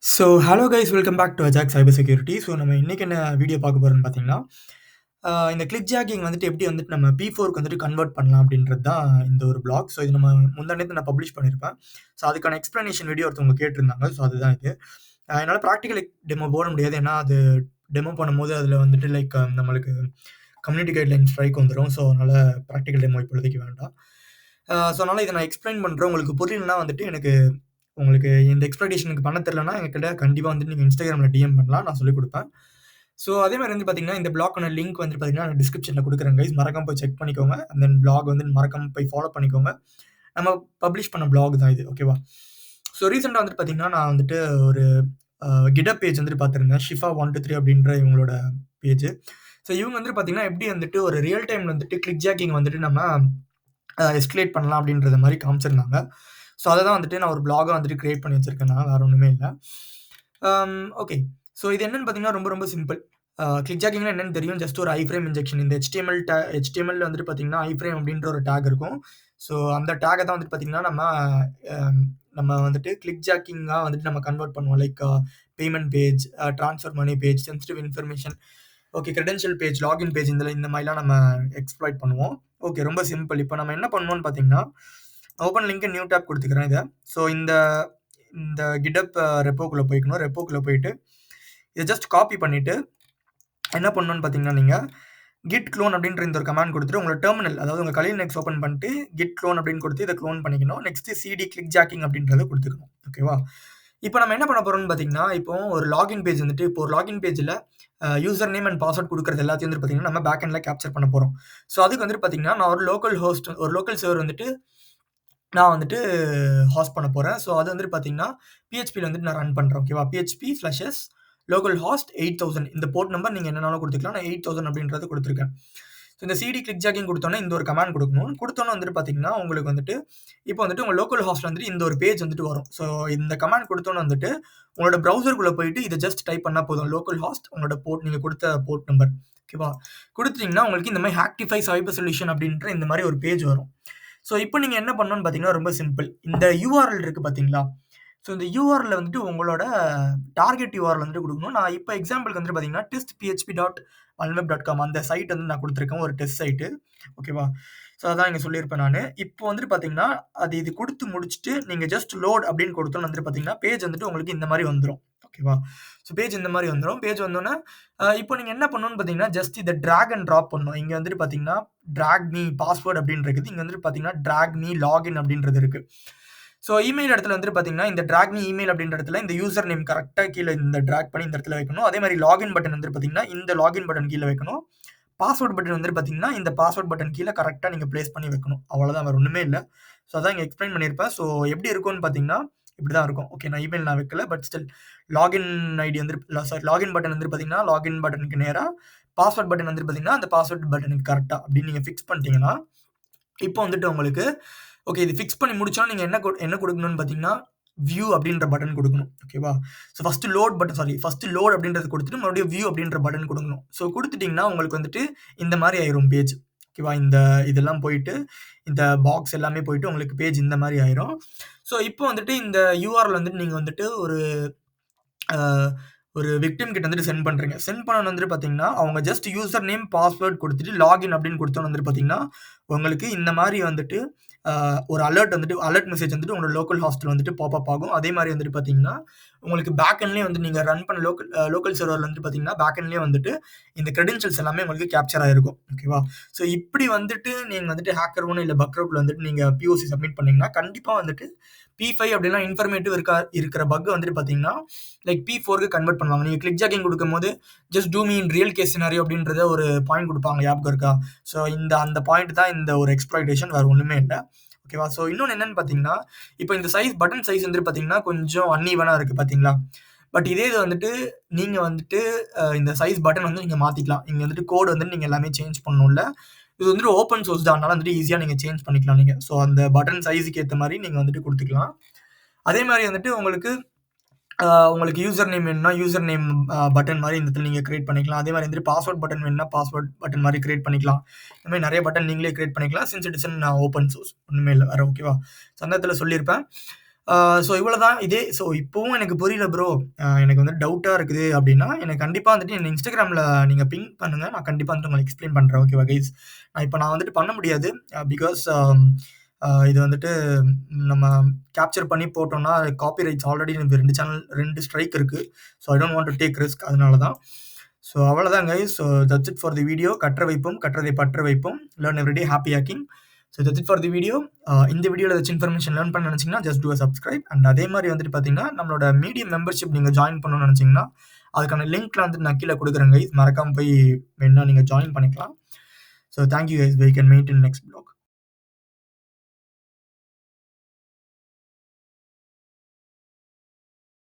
Hello guys welcome back to அஜாக் cyber security. நம்ம இன்னைக்கு என்ன வீடியோ பார்க்க போறோம்னு பார்த்தீங்கன்னா, இந்த கிளிக் ஜாக்கிங் வந்துட்டு எப்படி வந்துட்டு நம்ம P4க்கு வந்துட்டு கன்வெர்ட் பண்ணலாம் அப்படின்றது தான் இந்த ஒரு பிளாக். இது நம்ம முந்தா நேத்து நான் பப்ளிஷ் பண்ணியிருப்பேன். அதுக்கான எக்ஸ்ப்ளனேஷன் வீடியோ ஒருத்தவங்க கேட்டிருந்தாங்க. அதுதான் இது. என்னால பிராக்டிகல் டெமோ போட முடியாது. ஏன்னா அது டெமோ பண்ணும்போது அதில வந்துட்டு நம்மளுக்கு கம்யூனிட்டி கைட்லைன் ஸ்ட்ரைக் வந்துரும். அதனால பிராக்டிகல் டெமோ இப்போதைக்கு வேண்டாம். அதனால இத நான் எக்ஸ்ப்ளைன் பண்றேன். உங்களுக்கு புரியலன்னா வந்துட்டு உங்களுக்கு இந்த எக்ஸ்ப்ளனேஷனுக்கு பண்ண தெரியலன்னா, எங்ககிட்ட கண்டிப்பா வந்துட்டு நீங்க Instagramல டிஎம் பண்ணலாம். நான் சொல்லிக் குடுப்பேன். அதே மாரி வந்து பார்த்தீங்கன்னா, இந்த ப்ளாக்கான லிங்க் வந்து பார்த்தீங்கன்னா, நான் டிஸ்கிரிப்ஷன்ல குடுக்குறேன் கைஸ். மறக்காம போய் செக் பண்ணிக்கோங்க. அண்ட் தென் ப்ளாக் வந்து மறக்காம போய் ஃபாலோ பண்ணிக்கோங்க. நம்ம பப்ளிஷ் பண்ண ப்ளாக் தான் இது. ஓகேவா? ரீசென்ட்டா வந்துட்டு பார்த்தீங்கன்னா, நான் வந்துட்டு ஒரு அ GitHub பேஜ் வந்துட்டு பார்த்திருந்தேன். Shifa123 அப்படின்ற இவங்களோட பேஜ். இவங்க வந்துட்டு பார்த்தீங்கன்னா, எப்படி வந்துட்டு ஒரு ரியல் டைம்ல வந்துட்டு கிளிக் ஜாக்கிங் வந்துட்டு நம்ம எஸ்கலேட் பண்ணலாம் அப்படின்றத மாரி காமிச்சிருந்தாங்க. அத தான் வந்துட்டு நான் ஒரு ப்ளாகா வந்துட்டு கிரியேட் பண்ணி வச்சிருக்கேன் நான். வேற ஒண்ணுமே இல்ல. ஓகே. இது என்னன்னு பார்த்தீங்கன்னா, ரொம்ப ரொம்ப சிம்பிள். கிளிக் ஜாக்கிங்னா என்னன்னு தெரியும். ஜஸ்ட் ஒரு ஐஃப்ரேம் இன்ஜெக்ஷன். இந்த HTMLல வந்துட்டு பார்த்தீங்கன்னா, ஐஃப்ரேம் அப்படின்ற ஒரு டாக் இருக்கும். அந்த டாக்க தான் வந்துட்டு பார்த்தீங்கன்னா, அம் நம்ம வந்துட்டு கிளிக் ஜாக்கிங்கா வந்துட்டு நம்ம கன்வெர்ட் பண்ணுவோம். Payment page, transfer money page, sensitive information, okay credential page, login page இந்த மாரிலாம் நம்ம எக்ஸ்ப்ளாய்ட் பண்ணுவோம். ஓகே ரொம்ப சிம்பிள். இப்போ நம்ம என்ன பண்ணணும்னு பார்த்தீங்கன்னா, ஓப்பன் லிங்க் நியூ டேப் குடுத்துக்கிறேன் இத. ஸோ இந்த இந்த GitHub ரெப்போக்குள்ள போய்க்கணும். ரெப்போக்குள்ள போயிட்டு, இத ஜஸ்ட் காப்பி பண்ணிட்டு, என்ன பண்ணணும்னு பார்த்தீங்கன்னா, நீங்க git clone அப்படின்ற இந்த ஒரு கமாண்ட் குடுத்துட்டு, உங்களோட டெர்மினல் அதாவது உங்க கலின் எக்ஸ் ஓப்பன் பண்ணிட்டு, git clone அப்படின்னு குடுத்து இத குளோன் பண்ணிக்கணும். நெக்ஸ்ட் cd கிளிக் ஜாக்கிங் அப்படின்றத குடுத்துக்கணும். ஓகேவா? இப்போ நம்ம என்ன பண்ண போறோம்னு பார்த்தீங்கன்னா, இப்போ ஒரு லாகின் பேஜ் வந்துட்டு இப்போ ஒரு லாகின் பேஜ்ல யூசர் நேம் அண்ட் பாஸ்வேர்ட் குடுக்குறது எல்லாத்தையும் வந்துட்டு பார்த்தீங்கன்னா, நம்ம பேக் எண்ட்ல கேப்சர் பண்ண போறோம். அதுக்கு வந்துட்டு பார்த்தீங்கன்னா, நான் ஒரு லோக்கல் சர்வர் வந்துட்டு நான் வந்துட்டு ஹோஸ்ட் பண்ண போறேன். அது வந்துட்டு பார்த்தீங்கன்னா, PHPல வந்துட்டு நான் ரன் பண்றேன். ஓகேவா? PHP/s localhost 8000 இந்த போர்ட் நம்பர் நீங்க என்னனாலும் குடுத்துக்கலாம். நான் 8000 அப்படின்றத குடுத்துருக்கேன். இந்த சிடி கிளிக் ஜாக்கிங் குடுத்தோனே இந்த ஒரு கமாண்ட் குடுக்கணும். குடுத்தோனே வந்துட்டு பார்த்தீங்கன்னா, உங்களுக்கு வந்துட்டு இப்போ வந்துட்டு உங்க லோக்கல் ஹோஸ்ட்ல வந்துட்டு இந்த ஒரு பேஜ் வந்துட்டு வரும். இந்த கமாண்ட் குடுத்தோனே வந்துட்டு உங்களோட ப்ரௌசர்க்குள்ள போயிட்டு இத ஜஸ்ட் டைப் பண்ணா போதும். லோக்கல் ஹோஸ்ட் உங்களோட போர்ட் நீங்க குடுத்த போர்ட் நம்பர். ஓகேவா? குடுத்துட்டீங்கன்னா, உங்களுக்கு இந்த மாரி ஹாக்டிஃபை சைபர் சொல்யூஷன் அப்படின்ற இந்த மாரி ஒரு பேஜ் வரும். இப்போ நீங்க என்ன பண்ணணும்னு பார்த்தீங்கன்னா, ரொம்ப சிம்பிள். இந்த URL இருக்கு பார்த்தீங்களா? இந்த URL வந்துட்டு உங்களோட டார்கெட் URL வந்துட்டு குடுக்கணும். நான் இப்ப எக்ஸாம்பிள்க்கு வந்துட்டு பார்த்தீங்கன்னா, testphp.malweb.com அந்த சைட் வந்து நான் குடுத்துருக்கேன். ஒரு டெஸ்ட் சைட்டு. ஓகேவா? அதான் இங்க சொல்லியிருப்பேன் நானு. இப்போ வந்துட்டு பார்த்தீங்கன்னா, இது குடுத்து முடிச்சுட்டு, நீங்க ஜஸ்ட் லோட் அப்படின்னு குடுத்தோனே வந்துட்டு பார்த்தீங்கன்னா, பேஜ் வந்துட்டு உங்களுக்கு இந்த மாரி வந்துரும். ஓகேவா? பேஜ் இந்த மாரி வந்துரும். பேஜ் வந்தோனே, இப்போ நீங்க என்ன பண்ணணும்னு பார்த்தீங்கன்னா, ஜஸ்ட் இத டிராக் அண்ட் ட்ராப் பண்ணணும். இங்க வந்துட்டு பார்த்தீங்கன்னா, டிராக் மீ பாஸ்வேர்ட் அப்படின்னு இருக்குது. இங்க வந்துட்டு பார்த்தீங்கன்னா, டிராக் மீ லாகின் அப்படின்றது இருக்கு. இமெயில் இடத்துல வந்துட்டு பார்த்தீங்கன்னா, இந்த டிராக் மீ இமெயில் அப்படின்ற இடத்துல இந்த யூசர் நேம் கரெக்ட்டா கீழ இந்த டிராக் பண்ணி இந்த இடத்துல வைக்கணும். அதே மாரி லாகின் பட்டன் வந்துட்டு பார்த்தீங்கன்னா, இந்த லாகின் பட்டன் கீழ வைக்கணும். பாஸ்வேர்ட் பட்டன் வந்துட்டு பார்த்தீங்கன்னா, இந்த பாஸ்வேர்ட் பட்டன் கீழ கரெக்ட்டா நீங்க பிளேஸ் பண்ணி வைக்கணும். அவ்வளோதான் வேற ஒண்ணுமே இல்ல. அதான் இங்க எக்ஸ்ப்ளைன் பண்ணியிருப்பேன். எப்படி இருக்கும்னு பார்த்தீங்கன்னா, இப்படிதான் இருக்கும். ஓகே நான் இமெயில் நான் வைக்கல. பட் ஸ்டில் லாகின் ஐடி வந்துட்டு லாகின் பட்டன் வந்துட்டு பார்த்தீங்கன்னா, லாகின் பட்டனுக்கு நேரா பாஸ்வேர்ட் பட்டன் வந்துட்டு பார்த்தீங்கன்னா, அந்த பாஸ்வேர்ட் பட்டனுக்கு கரெக்ட்டா அப்படின்னு நீங்க ஃபிக்ஸ் பண்ணிட்டீங்கன்னா, இப்போ வந்துட்டு உங்களுக்கு ஓகே இது ஃபிக்ஸ் பண்ணி முடிச்சோனே நீங்க என்ன குடுக்கணும்னு பார்த்தீங்கன்னா, வியூ அப்படின்ற பட்டன் குடுக்கணும். ஓகேவா? ஃபர்ஸ்ட் லோட் அப்படின்றத குடுத்துட்டு மறுபடியும் வியூ அப்படின்ற பட்டன் குடுக்கணும். குடுத்துட்டீங்கன்னா, உங்களுக்கு வந்துட்டு இந்த மாரி ஆயிரும் பேஜ். ஓகேவா? இதெல்லாம் போயிட்டு, இந்த பாக்ஸ் எல்லாமே போயிட்டு உங்களுக்கு பேஜ் இந்த மாரி ஆயிரும். இப்போ வந்துட்டு இந்த URL வந்துட்டு நீங்க வந்துட்டு அ ஒரு விக்டிம் கிட்ட வந்துட்டு சென்ட் பண்றீங்க. சென்ட் பண்ணோனே வந்துட்டு பார்த்தீங்கன்னா, அவங்க ஜஸ்ட் யூசர் நேம், பாஸ்வேர்ட் குடுத்துட்டு லாகின் அப்படின்னு குடுத்தோனே வந்துட்டு பார்த்தீங்கன்னா, உங்களுக்கு இந்த மாரி வந்துட்டு ஒரு அலர்ட் மெசேஜ் வந்துட்டு உங்களோட லோக்கல் ஹோஸ்ட்ல வந்துட்டு பாப் ஆகும். அதே மாரி வந்துட்டு பார்த்தீங்கன்னா, உங்களுக்கு பேக் எண்ட்லயே வந்து நீங்க ரன் பண்ண லோக்கல் சர்வர்ல வந்துட்டு பார்த்தீங்கன்னா, பேக் எண்ட்லயே வந்துட்டு இந்த கிரெடென்ஷியல்ஸ் எல்லாமே உங்களுக்கு கேப்சர் ஆயிருக்கும். ஓகேவா? இப்படி வந்துட்டு நீங்க வந்துட்டு ஹேக்கர் 1 இல்ல பக் ரவுட்ல வந்துட்டு நீங்க POC சப்மிட் பண்ணீங்கன்னா, கண்டிப்பா வந்துட்டு P5 அப்படின்னா இன்ஃபர்மேட்டிவ் இருக்கிற பக் வந்துட்டு பார்த்தீங்கன்னா, P4க்கு கன்வெர்ட் பண்ணுவாங்க. நீங்க கிளிக் ஜாக்கிங் குடுக்கும்போது, just to me in real case scenario அப்படின்றத ஒரு பாயிண்ட் குடுப்பாங்க. ஞாபகம் இருக்கா? அந்த பாயிண்ட் தான் இந்த ஒரு எக்ஸ்ப்ளாய்டேஷன் வேற ஒண்ணுமே இல்ல. ஓகேவா? இன்னொன்னு என்னன்னு பார்த்தீங்கன்னா, இப்போ இந்த பட்டன் சைஸ் வந்துட்டு பார்த்தீங்கன்னா, கொஞ்சம் அன்ஈவனா இருக்கு பார்த்தீங்களா? பட் இதே இது வந்துட்டு நீங்க வந்துட்டு இந்த சைஸ் பட்டன் வந்து நீங்க மாத்திக்கலாம். இங்க வந்துட்டு கோட் வந்துட்டு நீங்க எல்லாமே சேஞ்ச் பண்ணணும்ல. இது வந்துட்டு ஓப்பன் சோர்ஸ் தான். அதனால வந்துட்டு ஈஸியா நீங்க சேஞ்ச் பண்ணிக்கலாம் நீங்க. அந்த பட்டன் சைஸ்க்கு ஏத்த மாரி நீங்க வந்துட்டு குடுத்துக்கலாம். அதே மாரி வந்துட்டு உங்களுக்கு யூசர் நேம் வேணும்னா, யூசர் நேம் பட்டன் மாரி இந்த இடத்துல நீங்க கிரியேட் பண்ணிக்கலாம். அதே மாரி வந்துட்டு பாஸ்வேர்ட் பட்டன் வேணும்னா, பாஸ்வேர்ட் பட்டன் மாரி கிரியேட் பண்ணிக்கலாம். இந்த மாரி நெறைய பட்டன் நீங்களே கிரியேட் பண்ணிக்கலாம். Since it is in open source ஒண்ணுமே இல்ல வேற ஓகேவா? அந்த இடத்துல சொல்லியிருப்பேன். ஸோ இவ்வளோதான் இதே. ஸோ இப்பவும் எனக்கு புரியல ப்ரோ. எனக்கு வந்து டவுட்டா இருக்குது அப்டின்னா, எனக்கு கண்டிப்பா வந்துட்டு என்ன Instagramல நீங்க பிங் பண்ணுங்க. நான் கண்டிப்பா வந்துட்டு உங்களுக்கு எக்ஸ்ப்ளைன் பண்றேன். ஓகேவா கைஸ்? நான் வந்துட்டு பண்ண முடியாது. பிகாஸ் இது வந்துட்டு நம்ம கேப்சர் பண்ணி போட்டோம்னா, காப்பி ரைட்ஸ் ஆல்ரெடி எனக்கு 2 சேனல் 2 ஸ்ட்ரைக் இருக்கு. So I don't want to take risk. அதனால தான். ஸோ அவ்வளோதான் guys. So that's it for the video. கற்ற வைப்போம், கற்றதை பற்ற வைப்போம். Learn every day happy hacking. So that's it for the video. இந்த வீடியோல ஏதாச்சும் இன்ஃபர்மேஷன் லேர்ன் பண்ண நினைச்சீங்கன்னா, just do a subscribe. And அதே மாரி வந்துட்டு பார்த்தீங்கன்னா, நம்மளோட மீடியம் மெம்பர்ஷிப் நீங்க ஜாயின் பண்ணணும்னு நினைச்சீங்கன்னா, அதுக்கான லிங்க்லாம் வந்துட்டு நான் கீழ குடுக்குறேன் கைஸ். மறக்காம போய் வேணும்னா நீங்க ஜாயின் பண்ணிக்கலாம். So thank you guys. We can meet in next vlog.